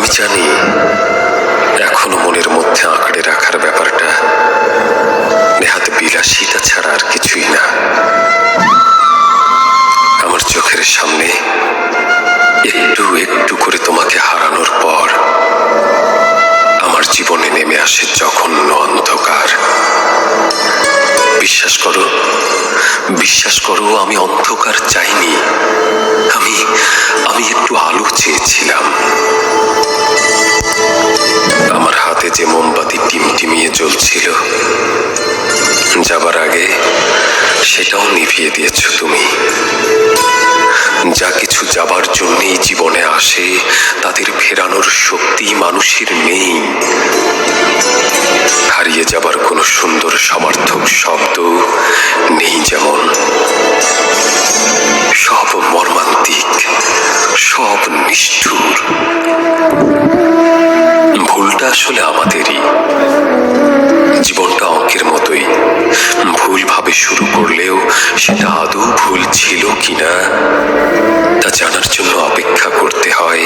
আমি জানি এখনো মনের মধ্যে আঁকড়ে রাখার ব্যাপারটা নেহাত বিলাসিতা ছাড়া আর কিছুই না। আমার চোখের সামনে একটু একটু করে তোমাকে হারানোর পর আমার জীবনে নেমে আসে জঘন্য অন্ধকার। বিশ্বাস করো, বিশ্বাস করো, আমি অন্ধকার চাইনি। আমি আমি একটু আলো চেয়েছিলাম। আমার হাতে যে মোমবাতি টিমটিমিয়ে জ্বলছিল, যাবার আগে সেটাও নিভিয়ে দিয়েছ তুমি। যা কিছু যাবার জন্যই জীবনে আসে তাদের ফেরানোর শক্তি মানুষের নেই। হারিয়ে যাবার কোনো সুন্দর সমার্থক শব্দ নেই যেমন। সব মর্মান্তিক, সব নিষ্ঠুর। ভুলটা আসলে আমাদেরই। জীবনটা অঙ্কের মতোই, ভুলভাবে শুরু করলেও সেটা আদৌ ভুল ছিল কিনা তা জানার জন্য অপেক্ষা করতে হয়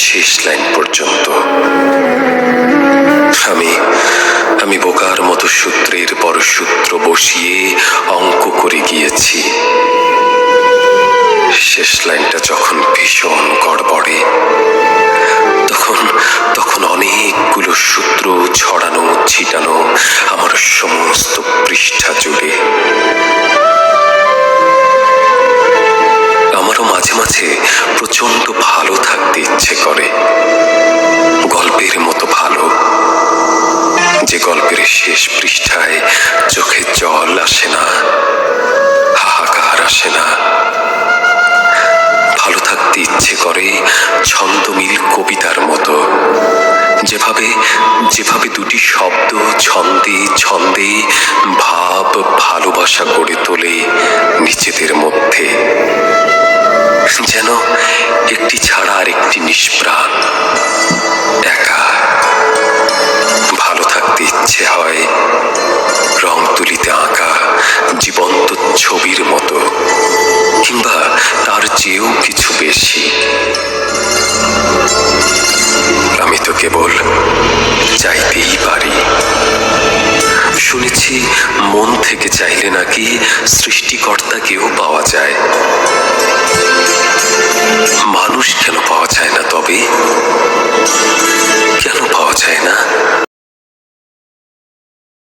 শেষ লাইন পর্যন্ত। আমি বোকার মতো সূত্রের পর সূত্র বসিয়ে অঙ্ক করে গিয়েছি। শেষ লাইনটা যখন ভীষণ গড়বড়ে, তখন অনেকগুলো সূত্র ছড়ানো ছিটানো আমার সমস্ত পৃষ্ঠা জুড়ে। আমারও মাঝে মাঝে প্রচন্ড ভালো থাকতে ইচ্ছে করে, গল্পের মতো ভালো, যে গল্পের শেষ পৃষ্ঠায় চোখে জল আসে না, হাহাকার আসে না। ভালো থাকতে ইচ্ছে করে ছন্দমিল কবিতার মতো, যেভাবে দুটি শব্দ ছন্দে ছন্দে ভাব ভালোবাসা গড়ে তোলে নিজেদের মধ্যে, যেন একটি ছাড়া আর একটি নিষ্প্রাণ, একা। ভালো থাকতে ইচ্ছে হয় রং তুলিতে আঁকা জীবন্ত ছবির মতো, কিংবা তার চেয়েও কিছু বেশি। আমি তো কেবল চাইতেই পারি। শুনেছি মন থেকে চাইলে নাকি সৃষ্টিকর্তাকেও পাওয়া যায়। মানুষ কেন পাওয়া যায় না তবে? কেন পাওয়া যায় না?